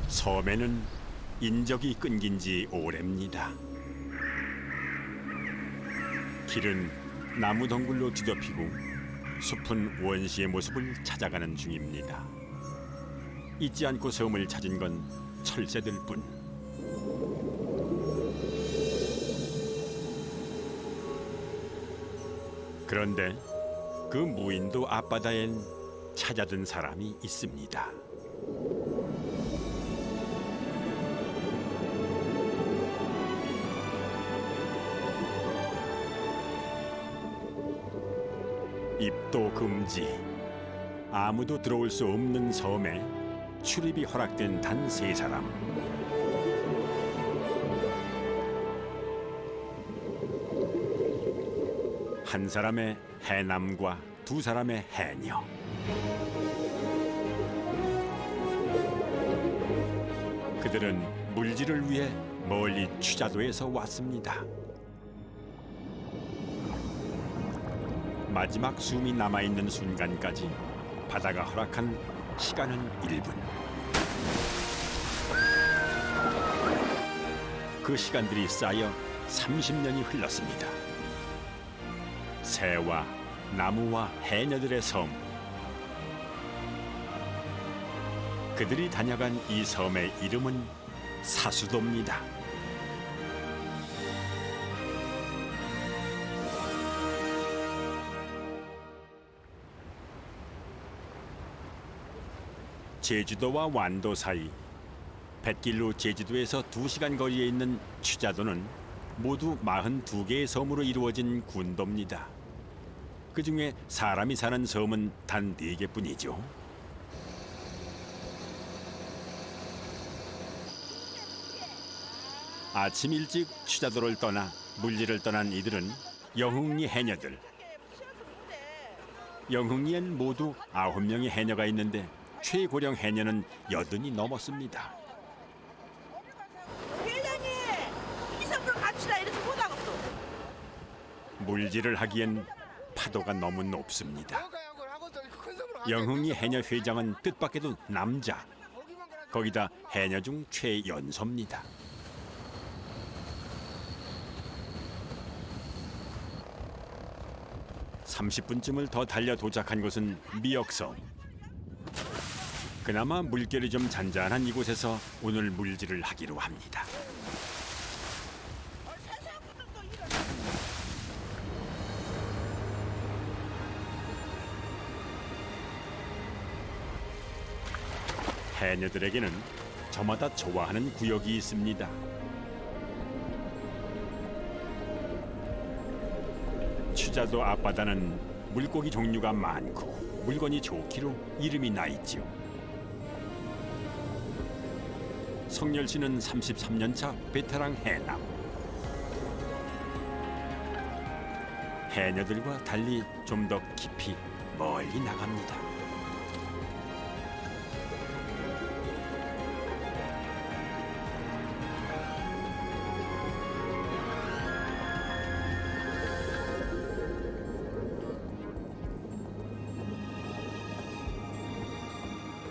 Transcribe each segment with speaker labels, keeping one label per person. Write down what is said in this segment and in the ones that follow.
Speaker 1: 섬에는 인적이 끊긴 지 오래입니다. 길은 나무 덩굴로 뒤덮이고 숲은 원시의 모습을 찾아가는 중입니다. 잊지 않고 섬을 찾은 건 철새들 뿐. 그런데 그 무인도 앞바다엔 찾아든 사람이 있습니다. 입도 금지, 아무도 들어올 수 없는 섬에 출입이 허락된 단 3사람. 한 사람의 해남과 2사람의 해녀. 그들은 물질을 위해 멀리 취자도에서 왔습니다. 마지막 숨이 남아있는 순간까지 바다가 허락한 시간은 1분. 그 시간들이 쌓여 30년이 흘렀습니다. 새와 나무와 해녀들의 섬. 그들이 다녀간 이 섬의 이름은 사수도입니다. 제주도와 완도 사이 뱃길로 제주도에서 2시간 거리에 있는 취자도는 모두 42개의 섬으로 이루어진 군도입니다. 그중에 사람이 사는 섬은 단 4개뿐이죠. 아침 일찍 취자도를 떠나 물리를 떠난 이들은 영흥리 해녀들. 영흥리엔 모두 9명의 해녀가 있는데 최고령 해녀는 80이 넘었습니다.
Speaker 2: 회장님, 이 섬으로 갑시다. 이래서 못 하겠어.
Speaker 1: 물질을 하기엔 파도가 너무 높습니다. 영흥리 해녀 회장은 뜻밖에도 남자. 거기다 해녀 중 최연소입니다. 30분쯤을 더 달려 도착한 곳은 미역섬. 그나마 물결이 좀 잔잔한 이곳에서 오늘 물질을 하기로 합니다. 해녀들에게는 저마다 좋아하는 구역이 있습니다. 취자도 앞바다는 물고기 종류가 많고 물건이 좋기로 이름이 나 있지요. 성열 씨는 33년차 베테랑 해남. 해녀들과 달리 좀 더 깊이 멀리 나갑니다.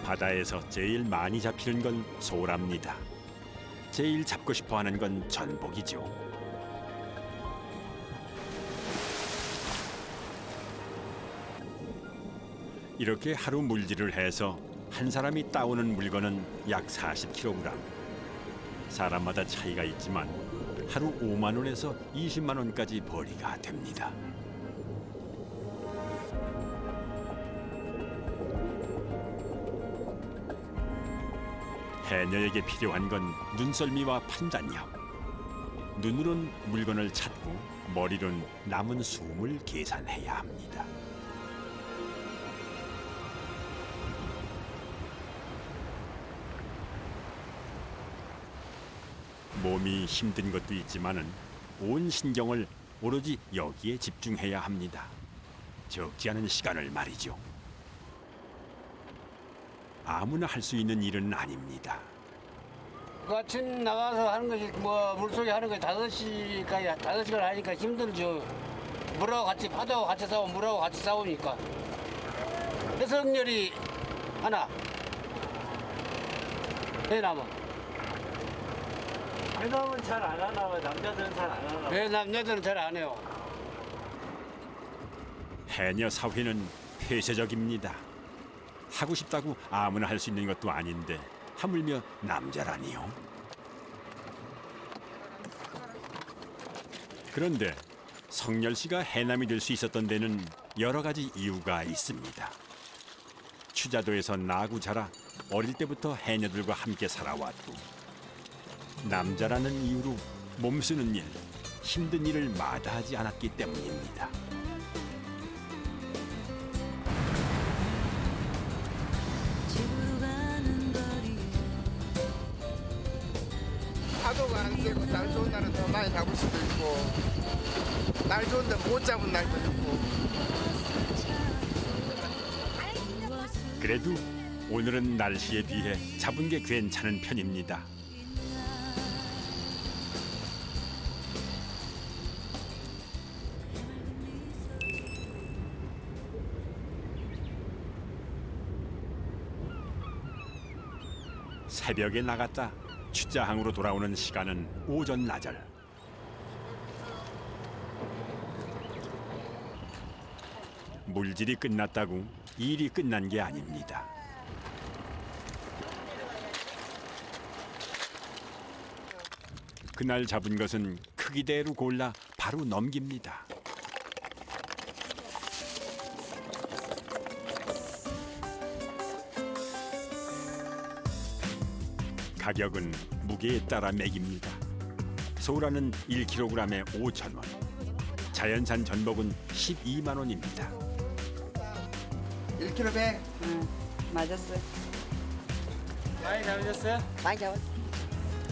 Speaker 1: 바다에서 제일 많이 잡히는 건 소랍니다. 제일 잡고 싶어 하는 건 전복이죠. 이렇게 하루 물질을 해서 한 사람이 따오는 물건은 약 40kg. 사람마다 차이가 있지만 하루 5만 원에서 20만 원까지 벌이가 됩니다. 해녀에게 필요한 건 눈썰미와 판단력. 눈으론 물건을 찾고 머리론 남은 숨을 계산해야 합니다. 몸이 힘든 것도 있지만은 온 신경을 오로지 여기에 집중해야 합니다. 적지 않은 시간을 말이죠. 아무나 할 수 있는 일은 아닙니다.
Speaker 3: 그 아침 나가서 하는 것이 뭐 물속에 하는 것이 5시까지 5시간 하니까 힘들죠. 물하고 같이 파도하고 같이 싸우고 물하고 같이 싸우니까 해석열이 하나 해남은.
Speaker 4: 해남은 잘 안 하나 봐요. 남자들은 잘 안 하나 봐요.
Speaker 3: 왜 남자들은 잘 안 해요?
Speaker 1: 해녀 사회는 폐쇄적입니다. 하고 싶다고 아무나 할 수 있는 것도 아닌데 하물며 남자라니요. 그런데 성열 씨가 해남이 될 수 있었던 데는 여러 가지 이유가 있습니다. 추자도에서 나고 자라 어릴 때부터 해녀들과 함께 살아왔고 남자라는 이유로 몸쓰는 일, 힘든 일을 마다하지 않았기 때문입니다.
Speaker 5: 파도가 안 세고 날 좋은 날은 더 많이 잡을 수도 있고 날 좋은데 못 잡은 날도 있고.
Speaker 1: 그래도 오늘은 날씨에 비해 잡은 게 괜찮은 편입니다. 새벽에 나갔다 취자항으로 돌아오는 시간은 오전 나절. 물질이 끝났다고 일이 끝난 게 아닙니다. 그날 잡은 것은 크기대로 골라 바로 넘깁니다. 가격은 무게에 따라 매깁니다. 소라는 1kg에 5,000원, 자연산 전복은 12만 원입니다.
Speaker 5: 1kg 100.
Speaker 2: 맞았어요.
Speaker 4: 많이 잡으셨어요?
Speaker 2: 많이 잡았어요.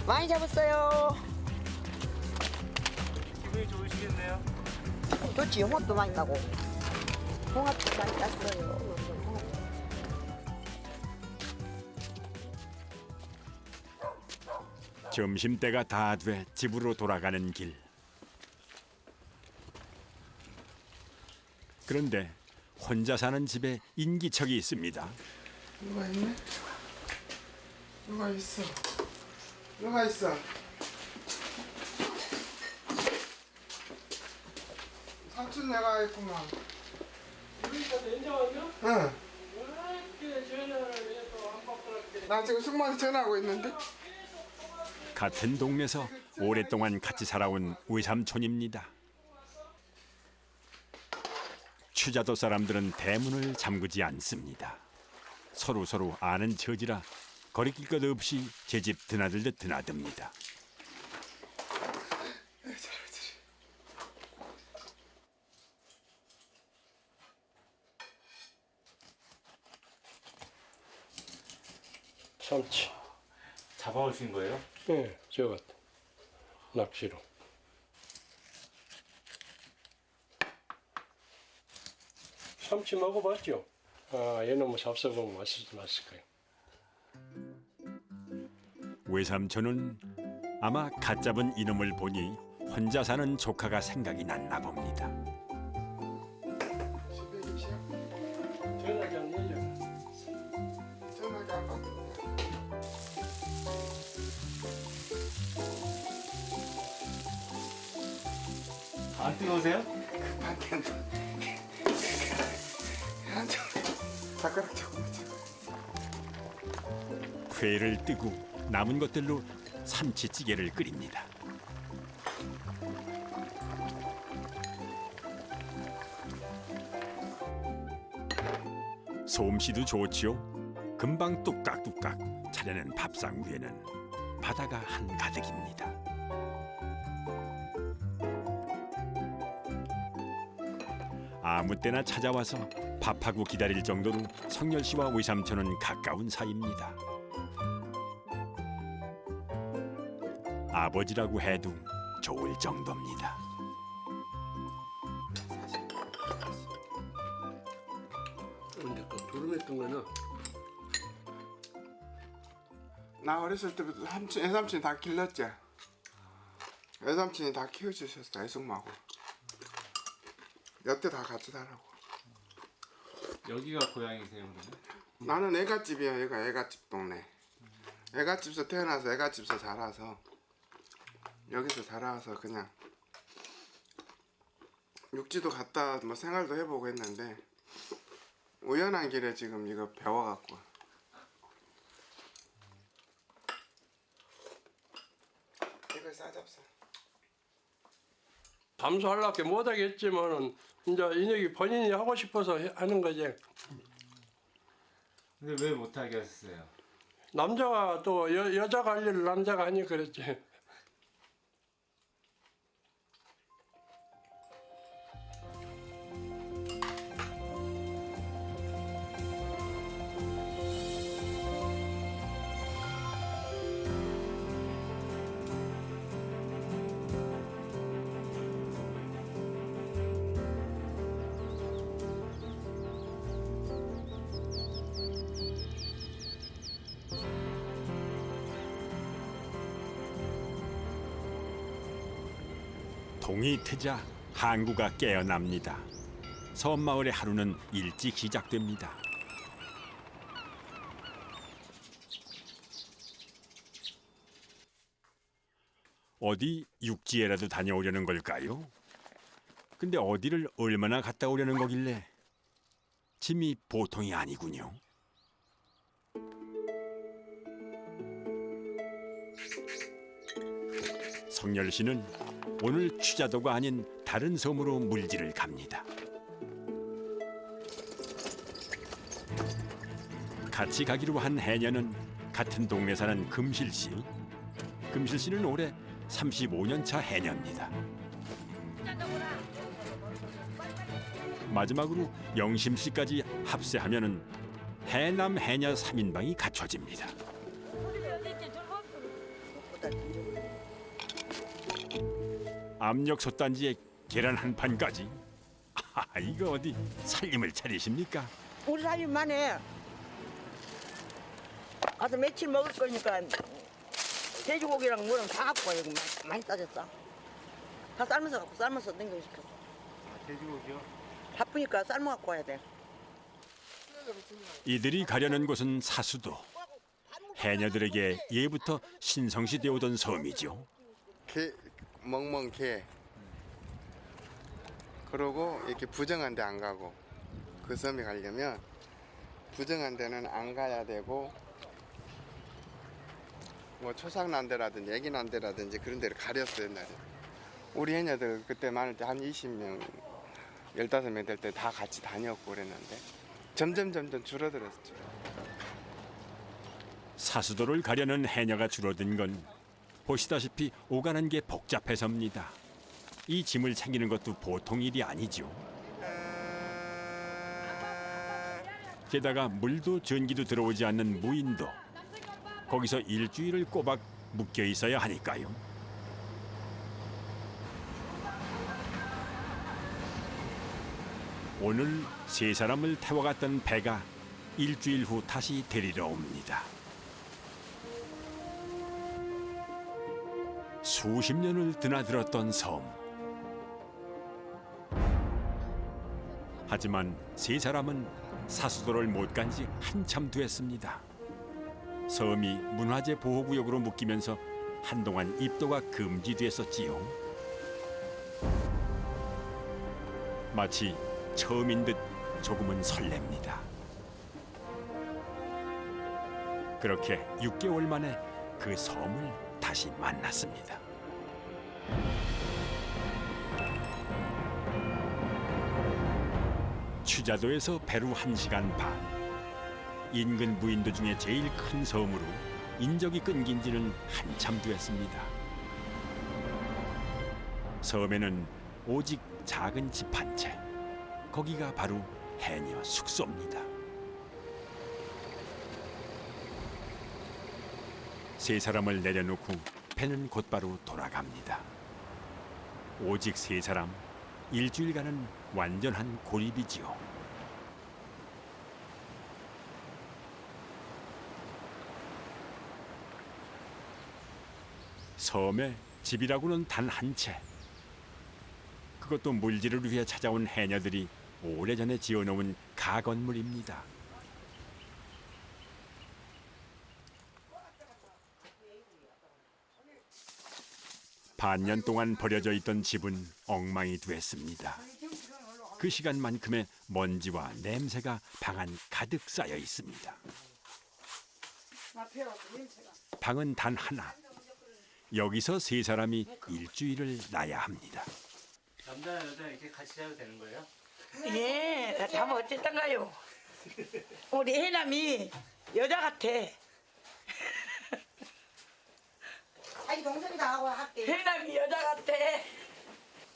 Speaker 2: 많이 잡았어요.
Speaker 4: 기분이 좋으시겠네요.
Speaker 2: 좋지. 홍합도 많이 따고. 홍합도 많이 땄어요.
Speaker 1: 점심때가 다 돼 집으로 돌아가는 길. 그런데 혼자 사는 집에 인기척이 있습니다.
Speaker 5: 누가 있네? 누가 있어? 누가 있어? 삼촌 내가 있구만. 응. 나 지금 숙모한테 전화하고 있는데.
Speaker 1: 같은 동네에서 오랫동안 같이 살아온 외삼촌입니다. 추자도 사람들은 대문을 잠그지 않습니다. 서로 아는 처지라 거리낄 것 없이 제 집 드나들듯 드나듭니다.
Speaker 6: 참치.
Speaker 4: 잡아오신 거예요?
Speaker 6: 네, 저거 낚시로. 참치 먹어봤죠? 아, 얘는 뭐 잡숴보면 맛있을 거예요.
Speaker 1: 외삼촌은 아마 갓 잡은 이놈을 보니 혼자 사는 조카가 생각이 났나 봅니다.
Speaker 5: 집에 계셔?
Speaker 6: 전화기 안 열려.
Speaker 5: 전화가 안 받는다.
Speaker 4: 안 뜨거우세요?
Speaker 5: 반대로. 젓가락 조금 쳐.
Speaker 1: 회를 뜨고 남은 것들로 삼치찌개를 끓입니다. 솜씨도 좋지요. 금방 뚝딱뚝딱 차려낸 밥상 위에는 바다가 한가득입니다. 아무 때나 찾아와서 밥하고 기다릴 정도로 성열 씨와 외삼촌은 가까운 사이입니다. 아버지라고 해도 좋을 정도입니다.
Speaker 6: 근데 그 두름했던 거는
Speaker 5: 나 어렸을 때부터 애삼촌이 다 길렀지. 애삼촌이 다 키워주셨어. 애숙마고. 여태 다 같이 살라고.
Speaker 4: 여기가 고향이세요, 그러면?
Speaker 5: 나는 애갓집이야. 여기가 애갓집 동네. 애갓집에서 태어나서 애갓집에서 자라서 여기서 자라서 그냥 육지도 갔다 뭐 생활도 해보고 했는데 우연한 길에 지금 이거 배워갖고 이걸 싸잡사.
Speaker 6: 감수하려고 못하겠지만은 이제 인혁이 본인이 하고 싶어서 하는 거지.
Speaker 4: 근데 왜 못하게 하셨어요?
Speaker 6: 남자가 또 여자가 할 일을 남자가 하니 그랬지.
Speaker 1: 동이 트자 항구가 깨어납니다. 섬마을의 하루는 일찍 시작됩니다. 어디 육지에라도 다녀오려는 걸까요? 근데 어디를 얼마나 갔다 오려는 거길래 짐이 보통이 아니군요. 성열 씨는 오늘 취자도가 아닌 다른 섬으로 물질을 갑니다. 같이 가기로 한 해녀는 같은 동네 사는 금실 씨. 금실 씨는 올해 35년 차 해녀입니다. 마지막으로 영심 씨까지 합세하면은 해남 해녀 3인방이 갖춰집니다. 압력 솥단지에 계란 한 판까지. 아, 이거 어디 살림을 차리십니까?
Speaker 2: 우리 살림만 해. 가서 며칠 먹을 거니까 돼지고기랑 뭐랑 다 갖고 와. 여기 많이 싸졌어. 다 삶아서 갖고 삶아서 냉동시켰어.
Speaker 4: 돼지고기요?
Speaker 2: 바쁘니까 삶아 갖고 와야 돼.
Speaker 1: 이들이 가려는 곳은 사수도. 해녀들에게 예부터 신성시되어 오던 섬이죠.
Speaker 5: 개, 멍멍 개. 그러고 이렇게 부정한 데 안 가고 그 섬에 가려면 부정한 데는 안 가야 되고 뭐 초상난데라든지 애기난데라든지 그런 데를 가렸어요 옛날에. 우리 해녀들 그때 많을 때 한 20명 15명 될 때 다 같이 다녔고 그랬는데 점점 줄어들었죠.
Speaker 1: 사수도를 가려는 해녀가 줄어든 건 보시다시피 오가는 게 복잡해서입니다. 이 짐을 챙기는 것도 보통 일이 아니죠. 게다가 물도 전기도 들어오지 않는 무인도. 거기서 일주일을 꼬박 묶여 있어야 하니까요. 오늘 세 사람을 태워갔던 배가 일주일 후 다시 데리러 옵니다. 수십 년을 드나들었던 섬. 하지만 세 사람은 사수도를 못 간 지 한참 됐습니다. 섬이 문화재 보호구역으로 묶이면서 한동안 입도가 금지됐었지요. 마치 처음인 듯 조금은 설렙니다. 그렇게 6개월 만에 그 섬을 다시 만났습니다. 취자도에서 배로 1시간 반. 인근 무인도 중에 제일 큰 섬으로 인적이 끊긴 지는 한참 됐습니다. 섬에는 오직 작은 집 한 채. 거기가 바로 해녀 숙소입니다. 세 사람을 내려놓고 배는 곧바로 돌아갑니다. 오직 세 사람, 일주일간은 완전한 고립이지요. 섬에 집이라고는 단 한 채. 그것도 물질을 위해 찾아온 해녀들이 오래전에 지어놓은 가건물입니다. 반년 동안 버려져 있던 집은 엉망이 됐습니다. 그 시간만큼의 먼지와 냄새가 방 안 가득 쌓여 있습니다. 방은 단 하나. 여기서 세 사람이 일주일을 나야 합니다.
Speaker 4: 남자 여자 이렇게 같이 자도 되는 거예요?
Speaker 2: 예, 자면 어쨌던가요? 우리 해남이 여자 같아.
Speaker 7: 자기 동생이 다 하고 할게.
Speaker 2: 해남이 여자 같아.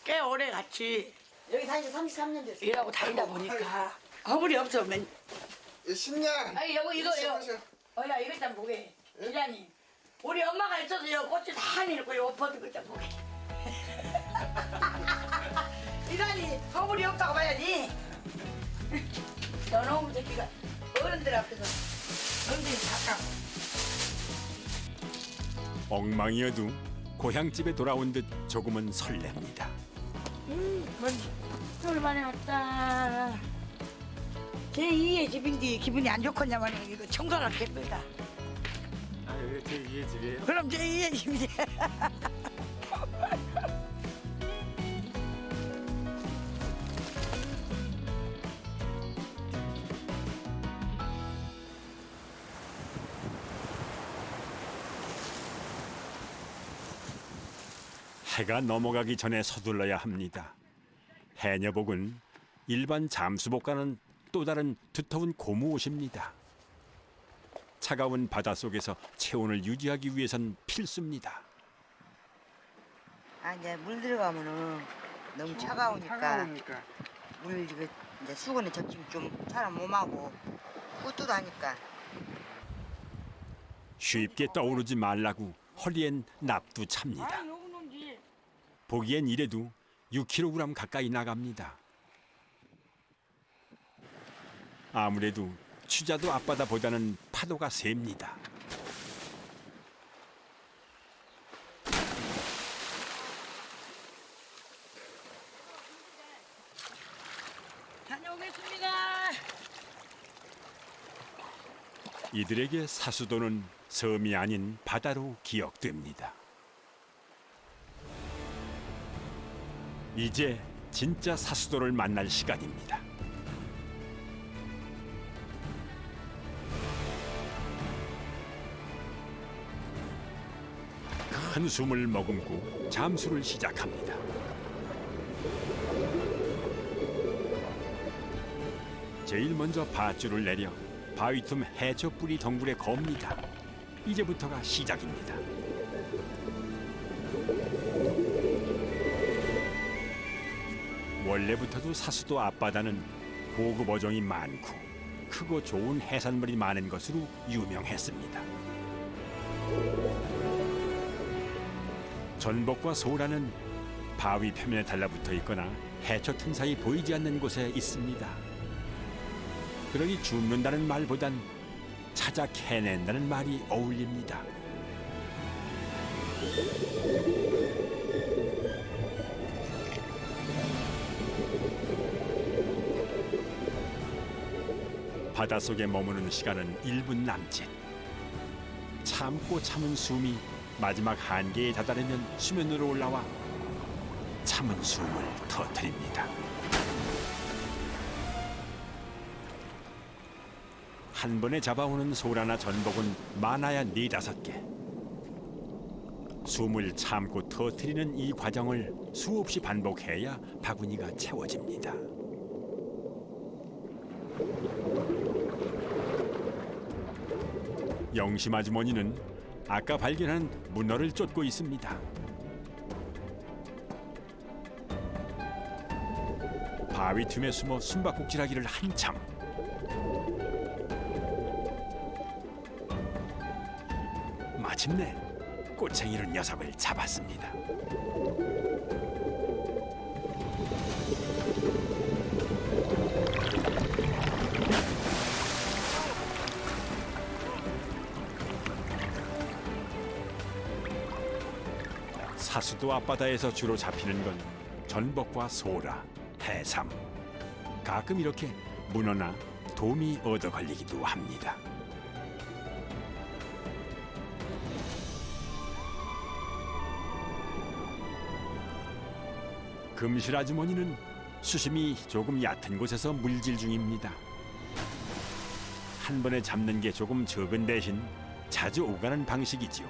Speaker 2: 꽤 오래 같이
Speaker 7: 여기 다닌 지 33년 됐어.
Speaker 2: 일하고 다니다 보니까 허물이 없어.
Speaker 5: 신냥.
Speaker 2: 아니 여보 이거 어야 이거 일단 보게. 이장님 우리 엄마가 있어서 요 꽃이 다 내놓고 요 버드 일단 보게. 이장이 허물이 없다고 봐야지. 너놈 새끼가 어른들 앞에서 엉덩이 닦아.
Speaker 1: 엉망이어도 고향집에 돌아온 듯 조금은 설렙니다.
Speaker 2: 뭔지 오랜만에 왔다. 제2의 집인데 기분이 안 좋겠냐면 이거 청소를 했습니다.
Speaker 4: 아 여기 제 2의 집이에요?
Speaker 2: 그럼 제2의 집이지.
Speaker 1: 해가 넘어가기 전에 서둘러야 합니다. 해녀복은 일반 잠수복과는 또 다른 두터운 고무옷입니다. 차가운 바닷속에서 체온을 유지하기 위해선 필수입니다.
Speaker 7: 아 이제 물 들어가면은 너무 차가우니까 물 이거 이제 수건에 적시면 좀 사람 몸하고 후뚜도 하니까.
Speaker 1: 쉽게 떠오르지 말라고 허리엔 납도 찹니다. 보기엔 이래도 6kg 가까이 나갑니다. 아무래도 취자도 앞바다보다는 파도가 셉니다.
Speaker 2: 다녀오겠습니다.
Speaker 1: 이들에게 사수도는 섬이 아닌 바다로 기억됩니다. 이제 진짜 사수도를 만날 시간입니다. 큰 숨을 머금고 잠수를 시작합니다. 제일 먼저 밧줄을 내려 바위 틈 해저 뿌리 덩굴에 겁니다. 이제부터가 시작입니다. 원래부터도 사수도 앞바다는 고급 어종이 많고 크고 좋은 해산물이 많은 것으로 유명했습니다. 전복과 소라는 바위 표면에 달라붙어 있거나 해초 틈 사이 보이지 않는 곳에 있습니다. 그러니 줍는다는 말보단 찾아 캐낸다는 말이 어울립니다. 바닷속에 머무는 시간은 1분 남짓. 참고 참은 숨이 마지막 한계에 다다르면 수면으로 올라와 참은 숨을 터뜨립니다. 한 번에 잡아오는 소라나 전복은 많아야 4-5개. 숨을 참고 터뜨리는 이 과정을 수없이 반복해야 바구니가 채워집니다. 영심 아주머니는 아까 발견한 문어를 쫓고 있습니다. 바위 틈에 숨어 숨바꼭질하기를 한참. 마침내 꼬챙이로 녀석을 잡았습니다. 사수도 앞바다에서 주로 잡히는 건 전복과 소라, 해삼, 가끔 이렇게 문어나 돔이 얻어 걸리기도 합니다. 금실 아주머니는 수심이 조금 얕은 곳에서 물질 중입니다. 한 번에 잡는 게 조금 적은 대신 자주 오가는 방식이지요.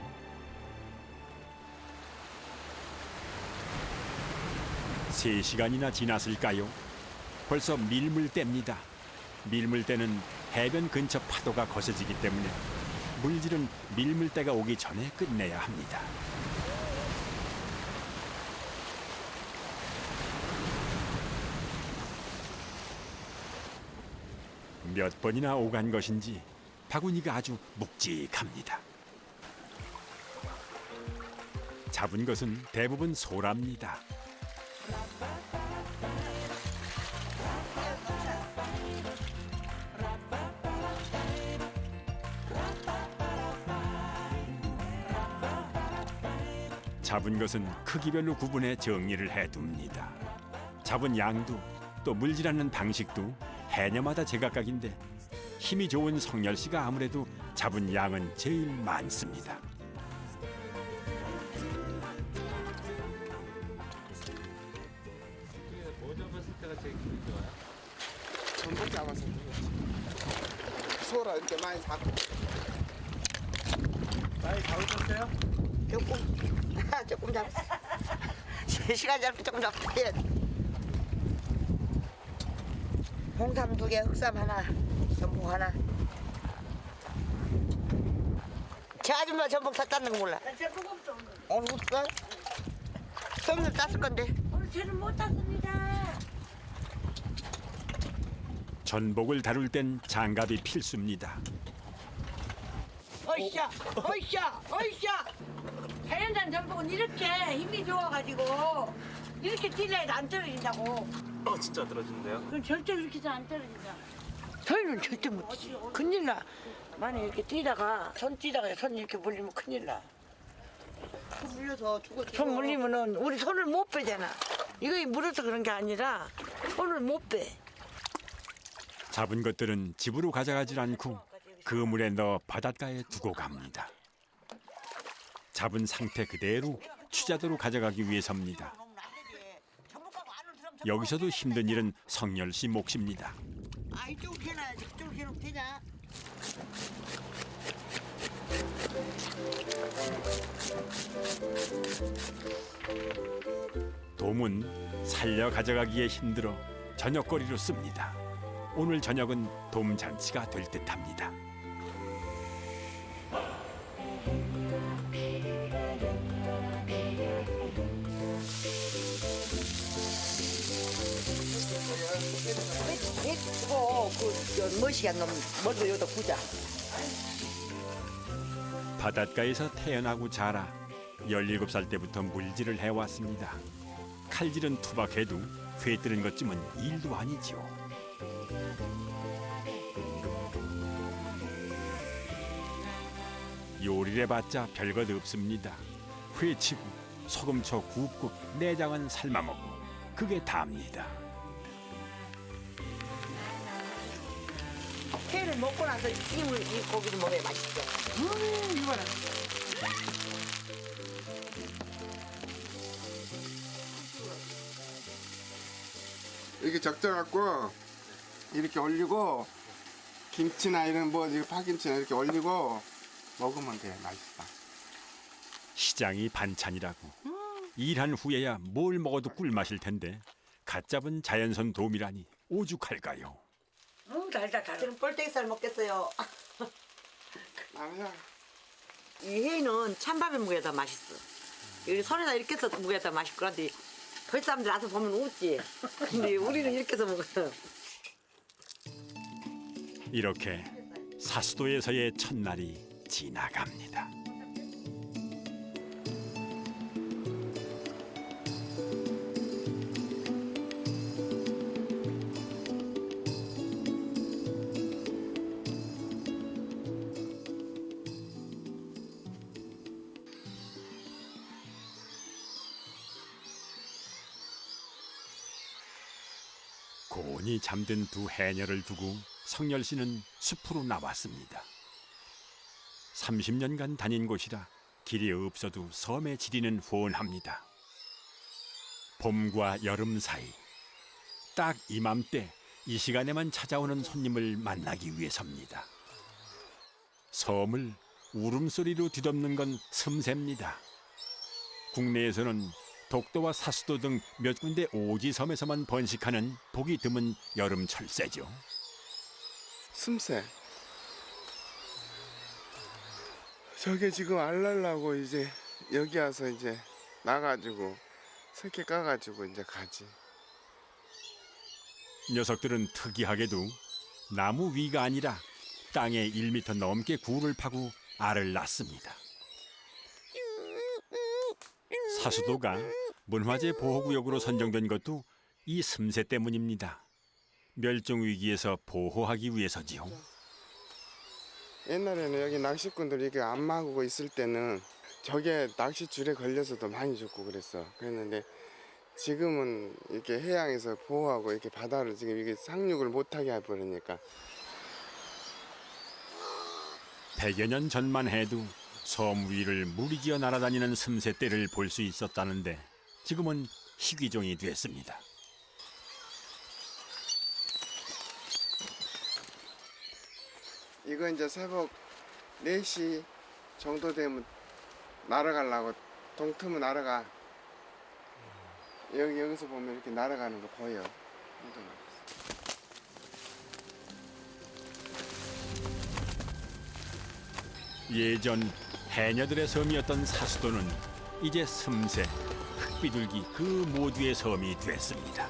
Speaker 1: 세 시간이나 지났을까요? 벌써 밀물대입니다. 밀물대는 해변 근처 파도가 거세지기 때문에 물질은 밀물대가 오기 전에 끝내야 합니다. 몇 번이나 오간 것인지 바구니가 아주 묵직합니다. 잡은 것은 대부분 소랍니다. 잡은 것은 크기별로 구분해 정리를 해둡니다. 잡은 양도 또 물질하는 방식도 해녀마다 제각각인데 힘이 좋은 성열 씨가 아무래도 잡은 양은 제일 많습니다.
Speaker 4: 뭐 잡았을 때가 제일 기분이 좋아요?
Speaker 5: 전복 잡아서 그렇지. 소라 이렇게 많이 잡고.
Speaker 4: 많이 잡으셨어요?
Speaker 2: 조금 잡았어. 3시간 잡고 조금 잡다 해. 홍삼 2개, 흑삼 하나, 전복 하나. 저 아줌마 전복 샀다는 거 몰라?
Speaker 8: 전복 없어 오늘.
Speaker 2: 오늘 없어? 손님 땄을 건데.
Speaker 8: 오늘 저는 못 땄습니다.
Speaker 1: 전복을 다룰 땐 장갑이 필수입니다.
Speaker 8: 어이샤, 어이샤, 어이샤. 자연산 전복은 이렇게 힘이 좋아가지고 이렇게 뛰려도 안 떨어진다고.
Speaker 4: 진짜 떨어지는데요?
Speaker 8: 그럼 절대 그렇게 해서 안 떨어진다.
Speaker 2: 저희는 절대 못 뛰지. 큰일 나. 만약 이렇게 뛰다가 손 이렇게 물리면 큰일 나.
Speaker 7: 손 물려서 죽었지.
Speaker 2: 손 물리면은 우리 손을 못 빼잖아. 이거 물어서 그런 게 아니라 손을 못 빼.
Speaker 1: 잡은 것들은 집으로 가져가질 않고 그물에 넣어 바닷가에 두고 갑니다. 잡은 상태 그대로 취자도로 가져가기 위해서입니다. 여기서도 힘든 일은 성열 씨 몫입니다.
Speaker 2: 아 이쪽으로 해놔야지. 이쪽으로 해놓으면 되냐?
Speaker 1: 돔은 살려 가져가기에 힘들어 저녁거리로 씁니다. 오늘 저녁은 돔 잔치가 될 듯합니다.
Speaker 2: 이거 그 멋이 안 넘는 먼저 여기다 부자.
Speaker 1: 바닷가에서 태어나고 자라 17살 때부터 물질을 해왔습니다. 칼질은 투박해도 회 뜨는 것쯤은 일도 아니지요. 요리를 해봤자 별것 없습니다. 회치고 소금쳐 굽고 내장은 삶아먹고 그게 다입니다.
Speaker 2: 회를 먹고 나서 이 고기를 먹어야 맛있어. 이거는.
Speaker 5: 이렇게 적셔갖고 이렇게 올리고 김치나 이런 뭐 파김치나 이렇게 올리고 먹으면 돼. 맛있어.
Speaker 1: 시장이 반찬이라고 일한 후에야 뭘 먹어도 꿀맛일 텐데 갓 잡은 자연산 돔이라니 오죽할까요?
Speaker 2: 달다.
Speaker 7: 지금 뻘떼기살 먹겠어요.
Speaker 5: 아니야.
Speaker 2: 이 회는 찬밥에 먹어야 더 맛있어. 여기 손에다 이렇게 해서 먹어야 더 맛있고 그런데 벌 사람들 와서 보면 웃지. 근데 우리는 이렇게 해서 먹어요.
Speaker 1: 이렇게 사수도에서의 첫날이 지나갑니다. 곤히 잠든 두 해녀를 두고 성열 씨는 숲으로 나왔습니다. 30년간 다닌 곳이라 길이 없어도 섬에 지리는 훤합니다. 봄과 여름 사이 딱 이맘때 이 시간에만 찾아오는 손님을 만나기 위해서입니다. 섬을 울음소리로 뒤덮는 건 슴새입니다. 국내에서는 독도와 사수도 등 몇 군데 오지섬에서만 번식하는 보기 드문 여름 철새죠.
Speaker 5: 슴새. 저게 지금 알랄라고 이제 여기 와서 이제 나가지고 새끼 까가지고 이제 가지.
Speaker 1: 녀석들은 특이하게도 나무 위가 아니라 땅에 1m 넘게 굴을 파고 알을 낳습니다. 사수도가 문화재 보호구역으로 선정된 것도 이 슴새 때문입니다. 멸종 위기에서 보호하기 위해서지요.
Speaker 5: 옛날에는 여기 낚시꾼들이 이게 안 막고 있을 때는 저게 낚싯줄에 걸려서도 많이 죽고 그랬는데 지금은 이렇게 해양에서 보호하고 이렇게 바다를 지금 이게 상륙을 못하게 해버리니까.
Speaker 1: 100여 년 전만 해도 섬 위를 무리지어 날아다니는 슴새떼를 볼 수 있었다는데 지금은 희귀종이 됐습니다.
Speaker 5: 이거 이제 새벽 4시 정도 되면 날아가려고 동트면 날아가. 여기서 보면 이렇게 날아가는 거 보여.
Speaker 1: 예전 해녀들의 섬이었던 사수도는 이제 슴새, 흑비둘기 그 모두의 섬이 됐습니다.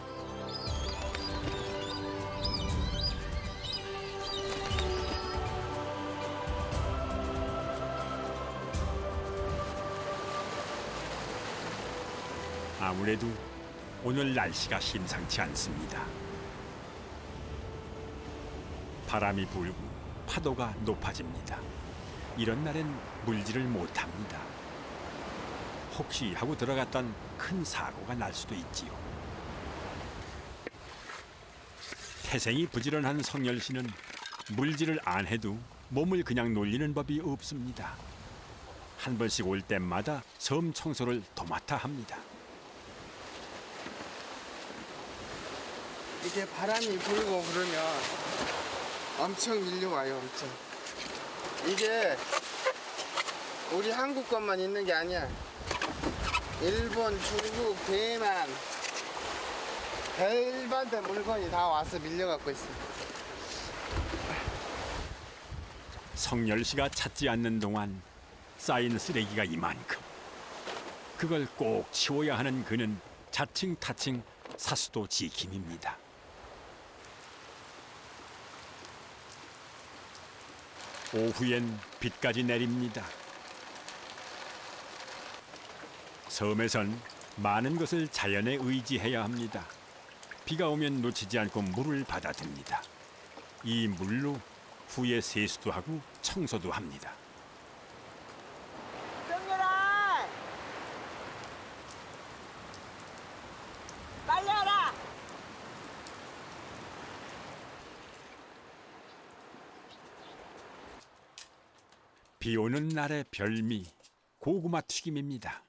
Speaker 1: 아무래도 오늘 날씨가 심상치 않습니다. 바람이 불고 파도가 높아집니다. 이런 날엔 물질을 못합니다. 혹시 하고 들어갔던 큰 사고가 날 수도 있지요. 태생이 부지런한 성열 씨는 물질을 안 해도 몸을 그냥 놀리는 법이 없습니다. 한 번씩 올 때마다 섬 청소를 도맡아 합니다.
Speaker 5: 이게 바람이 불고 그러면 엄청 밀려와요. 엄청. 이게 우리 한국 것만 있는 게 아니야. 일본, 중국, 대만 별반대 물건이 다 와서 밀려갖고 있어.
Speaker 1: 성열 씨가 찾지 않는 동안 쌓인 쓰레기가 이만큼. 그걸 꼭 치워야 하는 그는 자칭 타칭 사수도 지킴입니다. 오후엔 비까지 내립니다. 섬에선 많은 것을 자연에 의지해야 합니다. 비가 오면 놓치지 않고 물을 받아듭니다. 이 물로 후에 세수도 하고 청소도 합니다.
Speaker 8: 정렬아! 빨리 와라!
Speaker 1: 비 오는 날의 별미 고구마 튀김입니다.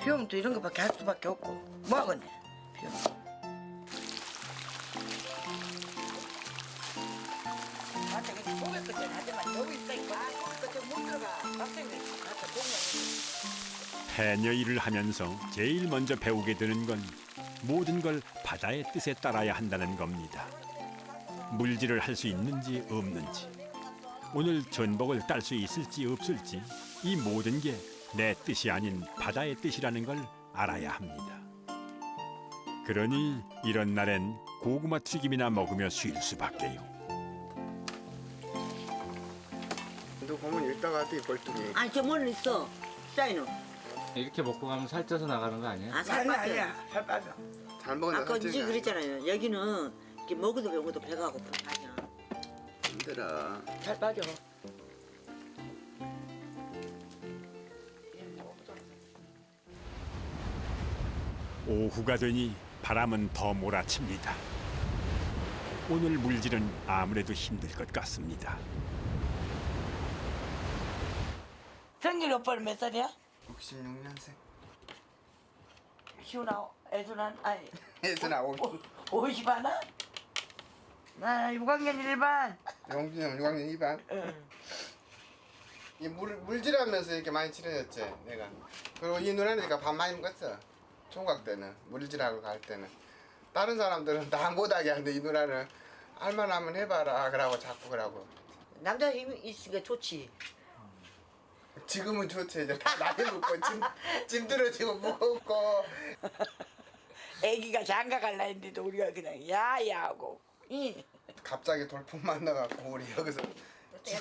Speaker 7: 비 오면 또 이런 거밖에 할 수밖에 없고 뭐 하겠네 비 오면. 맞아, 근데 고개 끝에 하지만 여기 있으니까 고개 끝에 못 들어가. 학생들이 가서 보면.
Speaker 1: 해녀 일을 하면서 제일 먼저 배우게 되는 건 모든 걸 바다의 뜻에 따라야 한다는 겁니다. 물질을 할 수 있는지 없는지, 오늘 전복을 딸 수 있을지 없을지, 이 모든 게 내 뜻이 아닌 바다의 뜻이라는 걸 알아야 합니다. 그러니 이런 날엔 고구마 튀김이나 먹으며 쉴 수밖에요.
Speaker 5: 너 보면 이따가 또 벌뚱이.
Speaker 2: 아니 저 뭐는 있어. 사이는.
Speaker 4: 이렇게 먹고 가면 살쪄서 나가는 거 아니에요?
Speaker 2: 아, 살 빠져.
Speaker 7: 살 빠져.
Speaker 5: 잘 먹는다.
Speaker 2: 아까 이제 그랬잖아요. 여기는 이렇게 먹어도 배고도 배가 고픈 아니야.
Speaker 5: 힘들어.
Speaker 7: 살 빠져.
Speaker 1: 오후가 되니 바람은 더 몰아칩니다. 오늘 물질은 아무래도 힘들 것 같습니다.
Speaker 8: 성길이 오빠는 몇 살이야?
Speaker 5: 66년생.
Speaker 8: 시훈아, 애순아, 아니
Speaker 5: 예순아
Speaker 8: 50 하나? 나 6학년 1반.
Speaker 5: 영준이 형 6학년 2반. 이 물질하면서 이렇게 많이 친해졌지 내가. 그리고 이 누나니까 밥 많이 먹었어. 총각 때는 물질하고 갈 때는. 다른 사람들은 다 못하게 하는데 이 누나는 할만하면 해봐라 그러고 자꾸 그러고.
Speaker 2: 남자 힘이 있으니까 좋지.
Speaker 5: 지금은 좋지. 이제 다 나이 먹고 짐 들어지고 무겁고.
Speaker 8: 애기가 장가 갈라 했는데도 우리가 그냥 야야 하고.
Speaker 5: 갑자기 돌풍 만나갖고 우리 여기서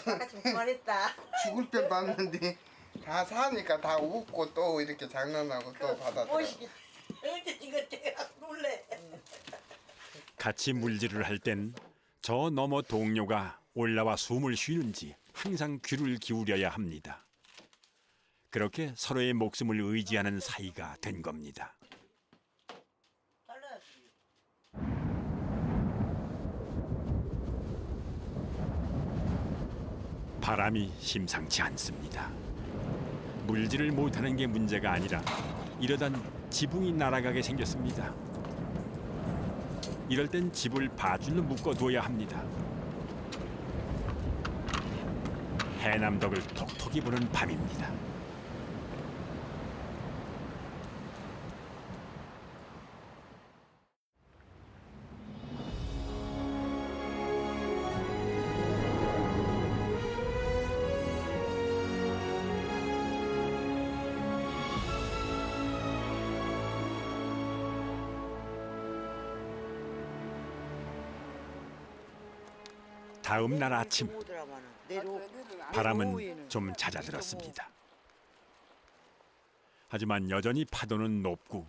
Speaker 2: 똑같이 그만했다.
Speaker 5: 죽을 뻔 봤는데 다 사니까 다 웃고 또 이렇게 장난하고 또 받아들여.
Speaker 8: 어째 이거 제가 놀래.
Speaker 1: 같이 물질을 할 땐 저 너머 동료가 올라와 숨을 쉬는지 항상 귀를 기울여야 합니다. 그렇게 서로의 목숨을 의지하는 사이가 된 겁니다. 바람이 심상치 않습니다. 물질을 못하는 게 문제가 아니라 이러단 지붕이 날아가게 생겼습니다. 이럴 땐 집을 바줄로 묶어둬야 합니다. 해남덕을 톡톡히 부는 밤입니다. 다음 날 아침 바람은 좀 잦아들었습니다. 하지만 여전히 파도는 높고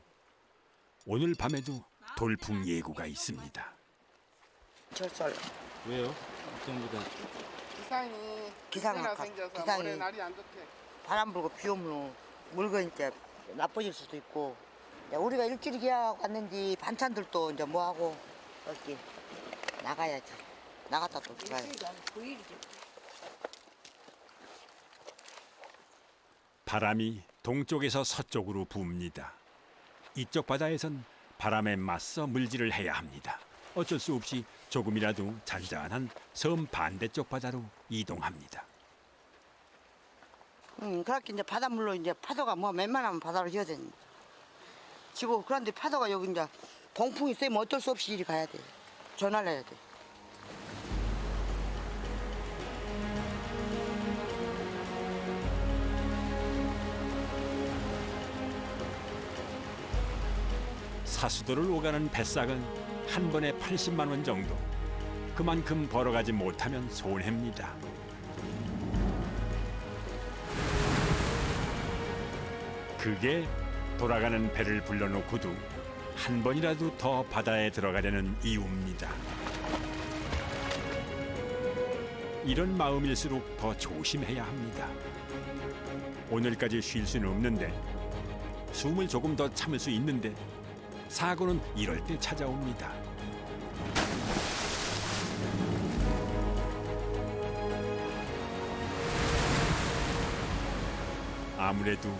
Speaker 1: 오늘 밤에도 돌풍 예고가 있습니다.
Speaker 7: 철썰
Speaker 4: 왜요? 어떤
Speaker 5: 기상이
Speaker 7: 기상이
Speaker 5: 생겨서
Speaker 7: 기상이
Speaker 5: 모레 날이 안 좋대.
Speaker 7: 바람 불고 비 오면 물건이 이제 나빠질 수도 있고. 이제 우리가 일주일 기약하고 왔는데 반찬들도 이제 뭐 하고 이렇게 나가야지. 나갔다 또 들어가야지.
Speaker 1: 바람이 동쪽에서 서쪽으로 붑니다. 이쪽 바다에선 바람에 맞서 물질을 해야 합니다. 어쩔 수 없이 조금이라도 잔잔한 섬 반대쪽 바다로 이동합니다.
Speaker 7: 그렇게 이제 바닷물로 이제 파도가 뭐 웬만하면 바다로 지어야 되니. 지고 그런데 파도가 여기 이제 동풍이 세면 어쩔 수 없이 이리 가야 돼. 전화를 해야 돼.
Speaker 1: 사수도를 오가는 뱃삭은 한 번에 80만 원 정도. 그만큼 벌어가지 못하면 손해입니다. 그게 돌아가는 배를 불러놓고도 한 번이라도 더 바다에 들어가려는 이유입니다. 이런 마음일수록 더 조심해야 합니다. 오늘까지 쉴 수는 없는데 숨을 조금 더 참을 수 있는데 사고는 이럴 때 찾아옵니다. 아무래도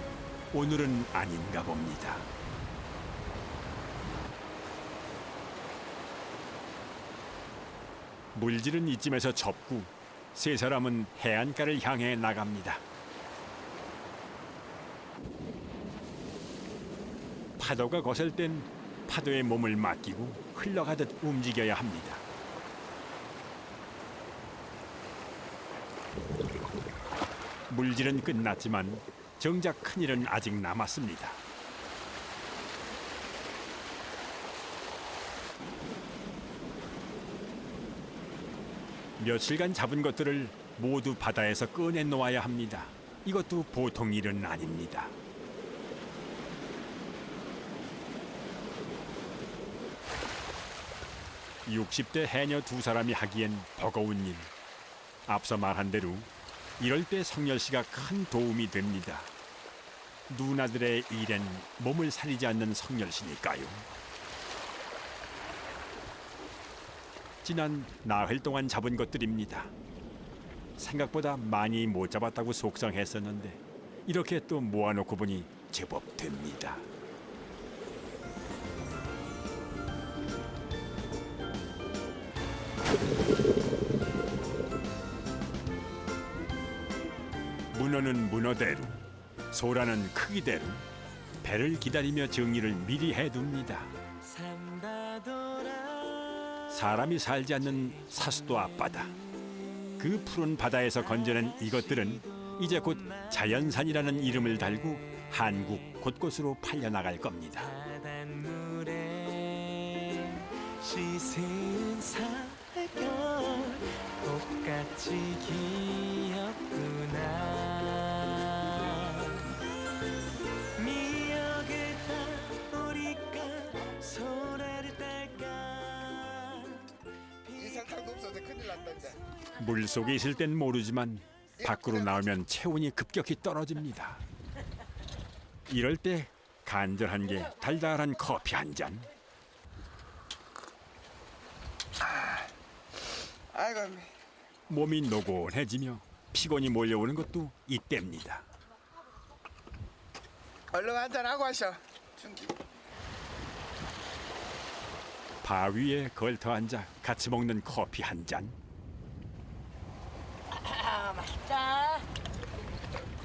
Speaker 1: 오늘은 아닌가 봅니다. 물질은 이쯤에서 접고 세 사람은 해안가를 향해 나갑니다. 파도가 거셀 땐 파도에 몸을 맡기고 흘러가듯 움직여야 합니다. 물질은 끝났지만 정작 큰일은 아직 남았습니다. 며칠간 잡은 것들을 모두 바다에서 꺼내 놓아야 합니다. 이것도 보통 일은 아닙니다. (60대) 해녀 두 사람이 하기엔 버거운 일. 앞서 말한 대로 이럴 때 성열 씨가 큰 도움이 됩니다. 누나들의 일엔 몸을 사리지 않는 성열 씨니까요. 지난 나흘 동안 잡은 것들입니다. 생각보다 많이 못 잡았다고 속상했었는데 이렇게 또 모아놓고 보니 제법 됩니다. 문어는 문어대로, 소라는 크기대로 배를 기다리며 정리를 미리 해둡니다. 사람이 살지 않는 사수도 앞바다. 그 푸른 바다에서 건져낸 이것들은 이제 곧 자연산이라는 이름을 달고 한국 곳곳으로 팔려나갈 겁니다.
Speaker 9: 똑같이 귀엽구나. 미역을까 우리가 소라를 딸까.
Speaker 5: 이 설탕도 없어서 큰일 났다 이제.
Speaker 1: 물속에 있을 땐 모르지만 밖으로 나오면 체온이 급격히 떨어집니다. 이럴 때 간절한 게 달달한 커피 한 잔.
Speaker 5: 아이고.
Speaker 1: 몸이 노곤해지며 피곤이 몰려오는 것도 이때입니다.
Speaker 5: 얼른 한잔 하고 하셔. 준기.
Speaker 1: 바위에 걸터 앉아 같이 먹는 커피 한 잔.
Speaker 8: 아, 맛있다.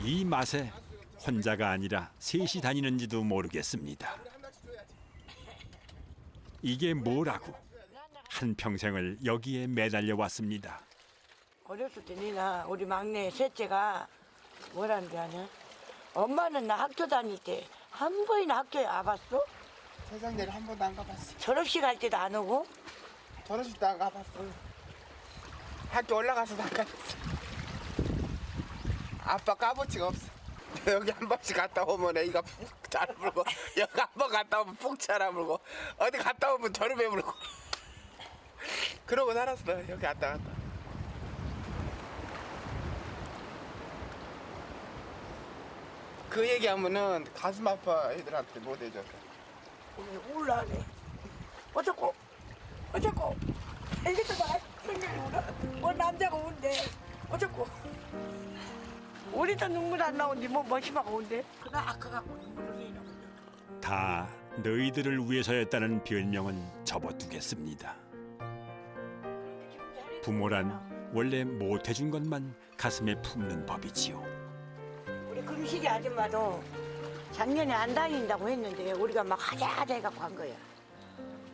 Speaker 1: 이 맛에 혼자가 아니라 셋이 다니는지도 모르겠습니다. 이게 뭐라고 한평생을 여기에 매달려 왔습니다.
Speaker 8: 어렸을 때 니나 우리 막내 셋째가 뭐라는 줄 아냐? 엄마는 나 학교 다닐 때 한 번이나 학교에 와봤어?
Speaker 5: 세상 내를 한 번도 안 가봤어.
Speaker 8: 졸업식 할 때도 안 오고?
Speaker 5: 졸업식도 안 가봤어. 학교 올라가서도 안 가봤어. 아빠 까보치가 없어. 여기 한 번씩 갔다 오면 애가 푹 자라물고 여기 한 번 갔다 오면 푹 자라물고 어디 갔다 오면 저를 배물고 그러고 살았어. 여기 왔다 갔다. 그 얘기하면은 가슴 아파 애들한테 못 해줘.
Speaker 8: 울라네. 어쩌고? 어쩌고? 이것도 봐. 생각이 울어. 뭐 남자가 운대. 어쩌고? 우리도 눈물 안 나오는데 뭐 머시마가 운대. 그래갖고 눈물을 흘리나.
Speaker 1: 다 너희들을 위해서였다는 별명은 접어두겠습니다. 부모란 원래 못해준 것만 가슴에 품는 법이지요.
Speaker 8: 우리 금식이 아줌마도 작년에 안 다닌다고 했는데 우리가 막 하자 해갖고 한 거야.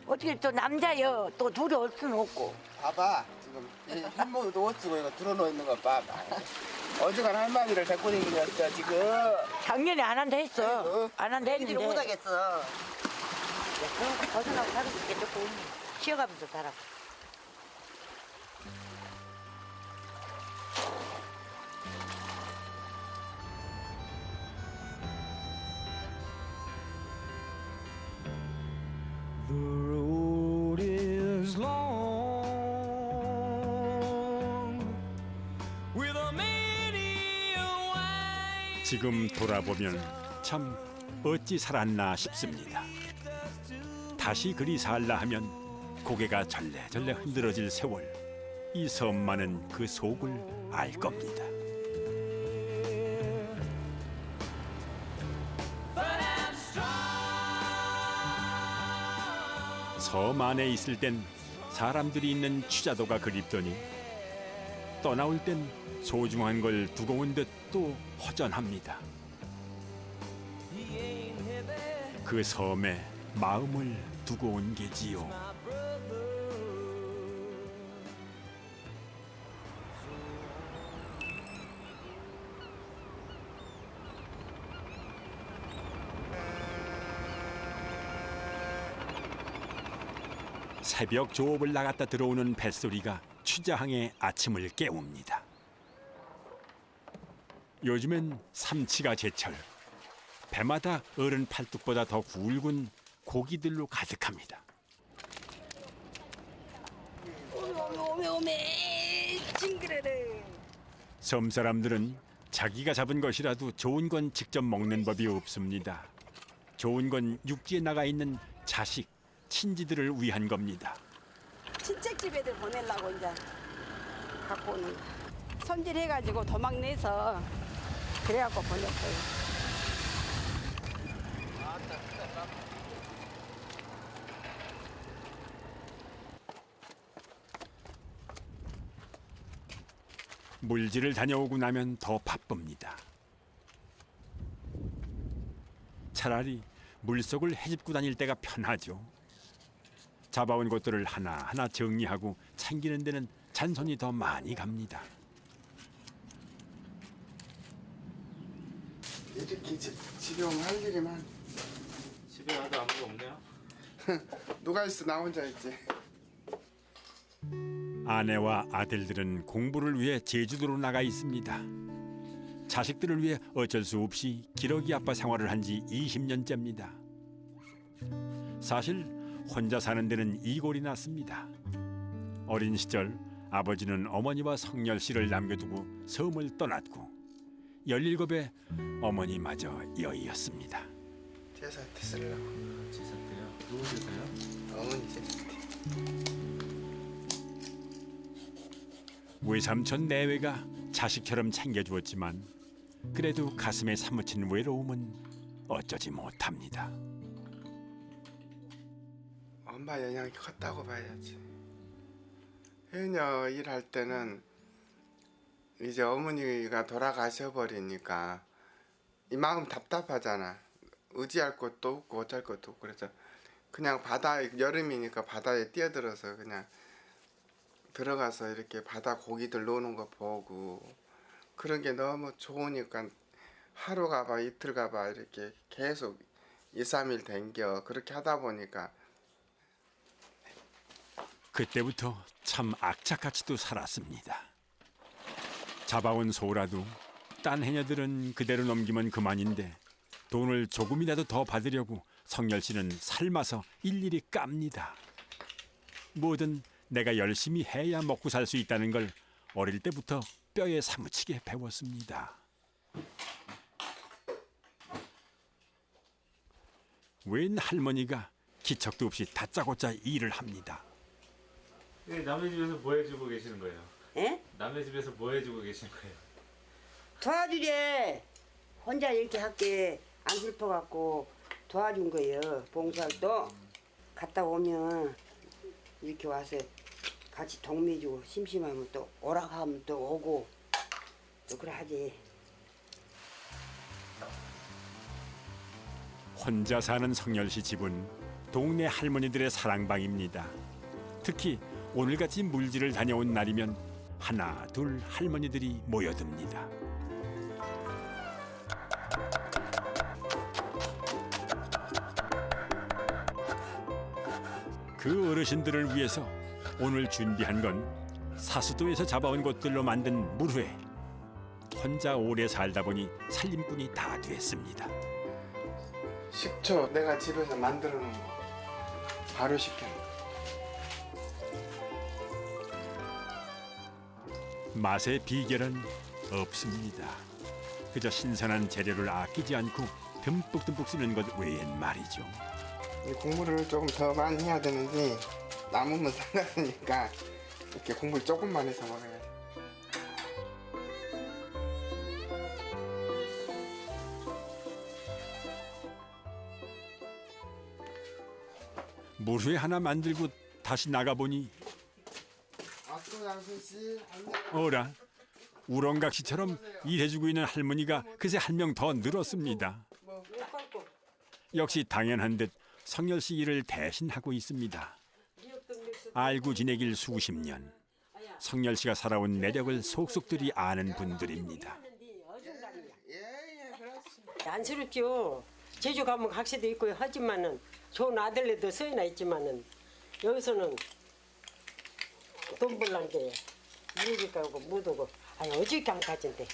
Speaker 8: 어떻게 또 남자여 또 둘이 올 수는 없고.
Speaker 5: 봐봐 지금 이 흰모도 옷 쓰고 이거 들어놓 있는 거 봐봐. 어지간 할머니를 데리고 다니겠어 지금.
Speaker 8: 작년에 안 한다 했어. 안 한다
Speaker 7: 애들이
Speaker 8: 했는데.
Speaker 7: 못하겠어.
Speaker 8: 그럼 벗어나고 살을 수 있게 조금
Speaker 7: 쉬어가면서 살아.
Speaker 9: The road is long with a many a wide.
Speaker 1: 지금 돌아보면 참 어찌 살았나 싶습니다. 다시 그리 살라 하면 고개가 절레절레 흔들어질 세월. 이 섬만은 그 속을 알 겁니다. 섬 안에 있을 땐 사람들이 있는 취자도가 그립더니 떠나올 땐 소중한 걸 두고 온 듯 또 허전합니다. 그 섬에 마음을 두고 온 게지요. 새벽 조업을 나갔다 들어오는 뱃소리가 취자항의 아침을 깨웁니다. 요즘엔 삼치가 제철. 배마다 어른 팔뚝보다 더 굵은 고기들로 가득합니다.
Speaker 8: 오메 징그레래.
Speaker 1: 섬 사람들은 자기가 잡은 것이라도 좋은 건 직접 먹는 법이 없습니다. 좋은 건 육지에 나가 있는 자식, 친지들을 위한 겁니다.
Speaker 10: 친척집 애들 보내려고 이제 갖고 오는 손질해가지고 도막 내서
Speaker 8: 그래갖고 보냈어요.
Speaker 1: 물질을 다녀오고 나면 더 바쁩니다. 차라리 물속을 헤집고 다닐 때가 편하죠. 잡아온 것들을 하나하나 정리하고 챙기는 데는 잔손이 더 많이 갑니다.
Speaker 5: 이렇게 집에 오면 할 일이 많아.
Speaker 4: 집에 와도 아무도 없네요.
Speaker 5: 누가 있어? 나 혼자 있지.
Speaker 1: 아내와 아들들은 공부를 위해 제주도로 나가 있습니다. 자식들을 위해 어쩔 수 없이 기러기 아빠 생활을 한 지 20년째입니다. 사실 혼자 사는 데는 이골이 났습니다. 어린 시절 아버지는 어머니와 성열 씨를 남겨두고 섬을 떠났고 17에 어머니마저 여의었습니다.
Speaker 5: 제사 때 쓰려고.
Speaker 4: 제사 때요? 누구 제사요?
Speaker 5: 어머니 제사 때.
Speaker 1: 외삼촌 내외가 자식처럼 챙겨주었지만 그래도 가슴에 사무친 외로움은 어쩌지 못합니다.
Speaker 5: 엄마 영향이 컸다고 봐야지. 해녀 일할 때는 이제 어머니가 돌아가셔 버리니까 이 마음 답답하잖아. 의지할 것도 없고 어쩔 것도 없고 그래서 그냥 바다에 여름이니까 바다에 뛰어들어서 그냥 들어가서 이렇게 바다 고기들 노는 거 보고 그런 게 너무 좋으니까 하루 가봐 이틀 가봐 이렇게 계속 2, 3일 댕겨 그렇게 하다 보니까
Speaker 1: 그때부터 참 악착같이도 살았습니다. 잡아온 소라도 딴 해녀들은 그대로 넘기면 그만인데 돈을 조금이라도 더 받으려고 성열 씨는 삶아서 일일이 깝니다. 뭐든 내가 열심히 해야 먹고 살 수 있다는 걸 어릴 때부터 뼈에 사무치게 배웠습니다. 웬 할머니가 기척도 없이 다짜고짜 일을 합니다.
Speaker 4: 남의 집에서 뭐 해주고 계시는 거예요?
Speaker 7: 예?
Speaker 4: 남의 집에서 뭐 해주고 계시는 거예요?
Speaker 7: 도와주래. 혼자 이렇게 할게 안 슬퍼갖고 도와준 거예요. 봉사활동 갔다 오면 이렇게 와서 같이 동매주고 심심하면 또 오락하면 또 오고 또 그래 하지.
Speaker 1: 혼자 사는 성열 씨 집은 동네 할머니들의 사랑방입니다. 특히 오늘같이 물질을 다녀온 날이면 하나 둘 할머니들이 모여듭니다. 그 어르신들을 위해서 오늘 준비한 건 사수도에서 잡아온 것들로 만든 물회. 혼자 오래 살다 보니 살림꾼이 다 됐습니다.
Speaker 5: 식초 내가 집에서 만들어 놓은 거 바로 시켜.
Speaker 1: 맛의 비결은 없습니다. 그저 신선한 재료를 아끼지 않고 듬뿍듬뿍 쓰는 것 외엔 말이죠.
Speaker 5: 이 국물을 조금 더 많이 해야 되는데 남으면 상관없으니까 이렇게 국물 조금만 해서 먹어야 돼.
Speaker 1: 물회 하나 만들고 다시 나가보니
Speaker 5: 앞으로 양순 씨 안녕.
Speaker 1: 어라 우렁각시처럼 일해주고 있는 할머니가 그새 한 명 더 늘었습니다. 역시 당연한 듯 성열 씨 일을 대신하고 있습니다. 알고 지내길 수십 년 성열 씨가 살아온 매력을 속속들이 아는 분들입니다.
Speaker 11: 안쓰럽죠. 제주 가면 각시도 있고 하지만은 좋은 아들네도 서이나 있지만은 여기서는 돈 벌란 게 무기 가고 못 오고 아니 어저께 안 가진데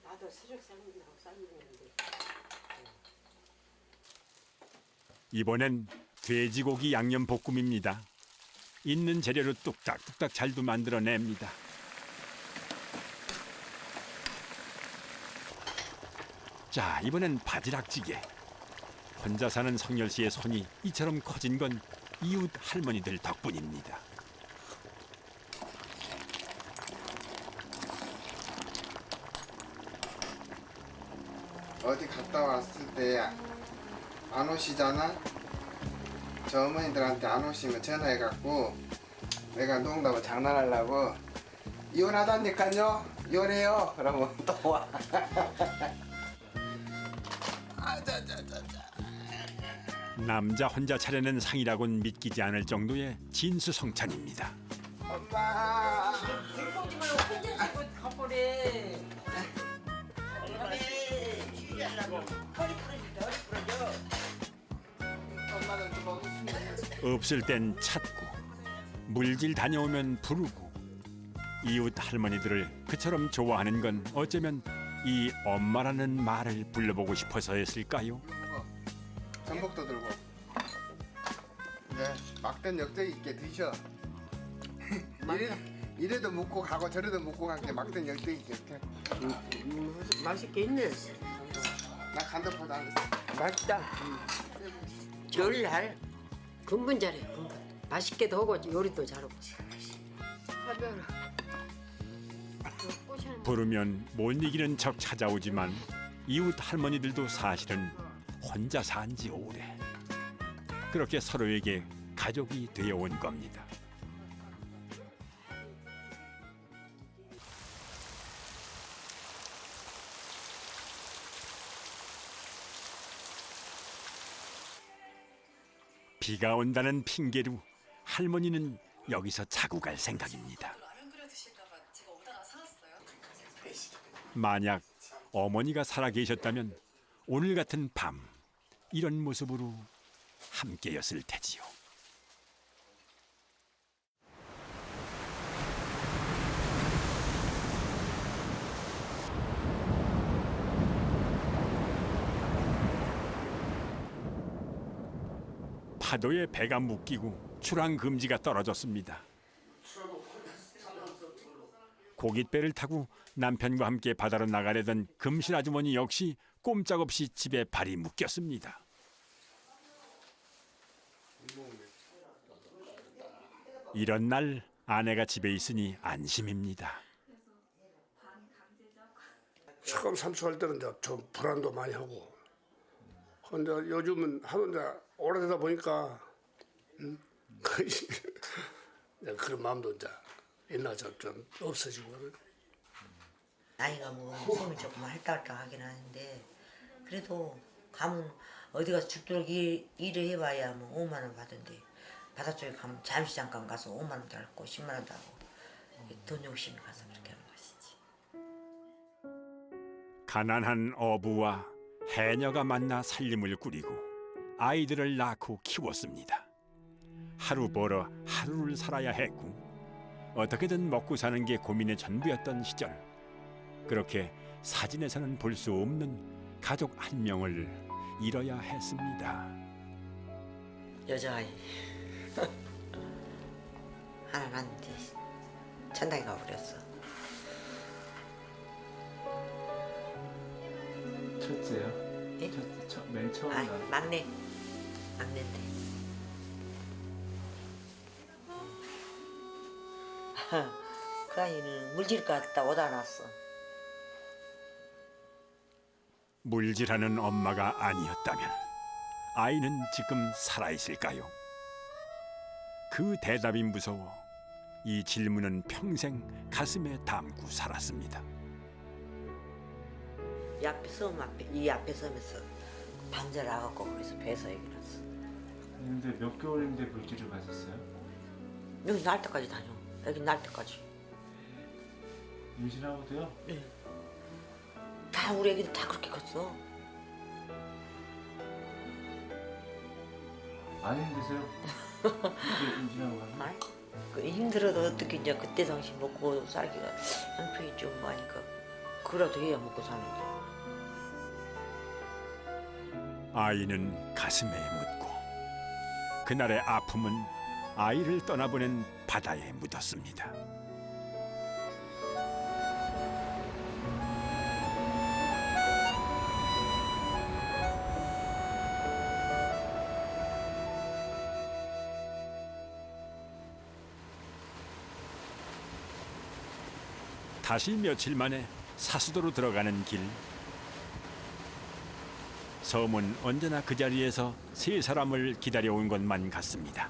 Speaker 11: 나도 수족 삶는다고 삶는데
Speaker 1: 이번엔 돼지고기 양념 볶음입니다. 있는 재료로 뚝딱뚝딱 잘도 만들어냅니다. 자, 이번엔 바지락찌개. 혼자 사는 성열 씨의 손이 이처럼 커진 건 이웃 할머니들 덕분입니다.
Speaker 5: 어디 갔다 왔을 때 안 오시잖아. 저 어머니들한테 안 오시면 전화해갖고 내가 농담을 장난하려고 이혼하다니까요. 이혼해요. 그러면 또 와.
Speaker 1: 남자 혼자 차려낸 상이라곤 믿기지 않을 정도의 진수성찬입니다.
Speaker 5: 엄마.
Speaker 11: 들고지 말고 혼자 집어 가버래.
Speaker 1: 없을 땐 찾고 물질 다녀오면 부르고 이웃 할머니들을 그처럼 좋아하는 건 어쩌면 이 엄마라는 말을 불러보고 싶어서였을까요?
Speaker 5: 전복도 들고. 네, 막된 역적 있게 드셔. 이래도 묵고 가고 저래도 묵고 간 게 막된 역적 있게.
Speaker 11: 맛있게 있네.
Speaker 5: 나 간도보다 안 했어.
Speaker 11: 맛있다. 요리를 근본 잘해. 근본. 맛있게도 하고 요리도 잘하고.
Speaker 1: 부르면 못 이기는 적 찾아오지만 이웃 할머니들도 사실은 혼자 산 지 오래. 그렇게 서로에게 가족이 되어온 겁니다. 비가 온다는 핑계로 할머니는 여기서 자고 갈 생각입니다. 만약 어머니가 살아 계셨다면 오늘 같은 밤 이런 모습으로 함께였을 테지요. 파도에 배가 묶이고 출항 금지가 떨어졌습니다. 고깃배를 타고 남편과 함께 바다로 나가려던 금실 아주머니 역시 꼼짝없이 집에 발이 묶였습니다. 이런 날 아내가 집에 있으니 안심입니다.
Speaker 12: 처음 삼수할 때는 이제 좀 불안도 많이 하고, 근데 요즘은 하도 이제 오래되다 보니까 그런 마음도 이제 옛날처럼 좀 없어지고 그래.
Speaker 7: 나이가 뭐 몸이 조금 할딱할딱하긴 하는데 그래도 가면 어디 가서 죽도록 일을 해봐야 뭐 5만 원 받은데 바다 쪽에 가면 잠시 잠깐 가서 5만 원도 하고 10만 원도 하고 돈 욕심이 가서 그렇게 하는 것이지.
Speaker 1: 가난한 어부와 해녀가 만나 살림을 꾸리고 아이들을 낳고 키웠습니다. 하루 벌어 하루를 살아야 했고 어떻게든 먹고 사는 게 고민의 전부였던 시절. 그렇게 사진에서는 볼 수 없는 가족 한 명을 잃어야 했습니다.
Speaker 7: 여자아이 하나 낳았는데 천당에 가버렸어.
Speaker 4: 첫째요?
Speaker 7: 예?
Speaker 4: 맨 처음
Speaker 7: 아, 막내인데 그 아이는 물질 갔다 오다 놨어.
Speaker 1: 물질하는 엄마가 아니었다면 아이는 지금 살아있을까요? 그 대답이 무서워 이 질문은 평생 가슴에 담고 살았습니다.
Speaker 7: 이 앞에 서면서 반자 나갔고 거기서 배에서 얘기 났어.
Speaker 4: 근데 몇 개월인데 물질을 가졌어요?
Speaker 7: 여기 날 때까지 다녀. 여기 날 때까지.
Speaker 4: 임신하고도요?
Speaker 7: 네. 다 우리 애기들 다 그렇게 컸어.
Speaker 4: 안 힘드세요? 이렇게 임신하고 가면?
Speaker 7: 아니, 힘들어도 어떻게 이제 그때 당시 먹고 살기가 형편이 좀 많으니까 그래도 해야 먹고 사는데.
Speaker 1: 아이는 가슴에 묻고 그날의 아픔은 아이를 떠나보낸 바다에 묻었습니다. 다시 며칠 만에 사수도로 들어가는 길. 섬은 언제나 그 자리에서 세 사람을 기다려온 것만 같습니다.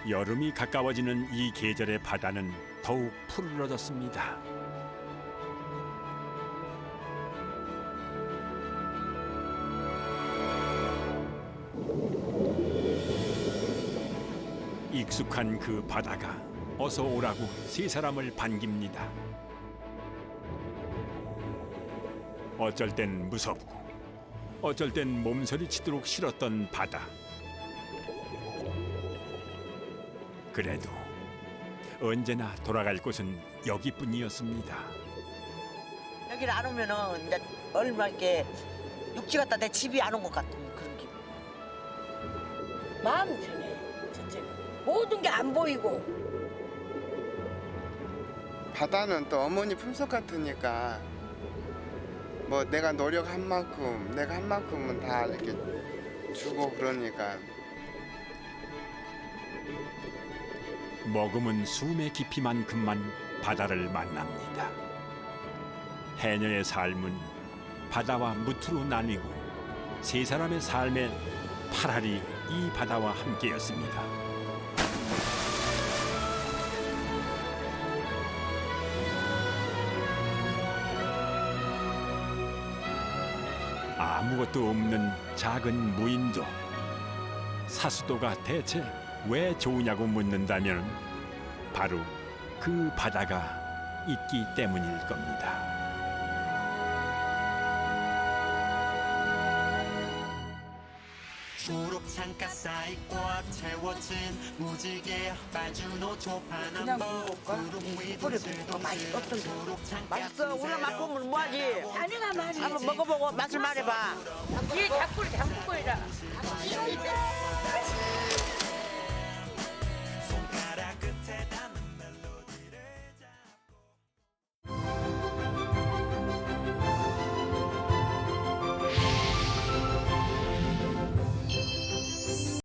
Speaker 1: 여름이 가까워지는 이 계절의 바다는 더욱 푸르러졌습니다. 익숙한 그 바다가 어서 오라고 세 사람을 반깁니다. 어쩔 땐 무섭고 어쩔 땐 몸서리치도록 싫었던 바다. 그래도 언제나 돌아갈 곳은 여기뿐이었습니다.
Speaker 7: 여기를 안 오면은 이제 얼마 이렇게 육지 갔다 내 집이 안 온 것 같은 그런 기분.
Speaker 8: 마음 편해. 첫째는 모든 게 안 보이고.
Speaker 5: 바다는 또 어머니 품속 같으니까 뭐 내가 노력한 만큼 내가 한 만큼은 다 이렇게 주고 그러니까
Speaker 1: 머금은 숨의 깊이만큼만 바다를 만납니다. 해녀의 삶은 바다와 무트로 나뉘고 세 사람의 삶의 파랄이 이 바다와 함께였습니다. 아무것도 없는 작은 무인도. 사수도가 대체 왜 좋으냐고 묻는다면 바로 그 바다가 있기 때문일 겁니다.
Speaker 9: 초록 창가 사이 꽉 채워진 무지개 빨주노 초파남
Speaker 2: 그냥 먹을까? 뿌리 더 많이 어떤데? 맛있어. 우리가 맛보면 뭐하지?
Speaker 8: 자네가 말이지.
Speaker 2: 한번 먹어보고 맛을 말해봐.
Speaker 8: 얘 자꾸를 담그고 이라.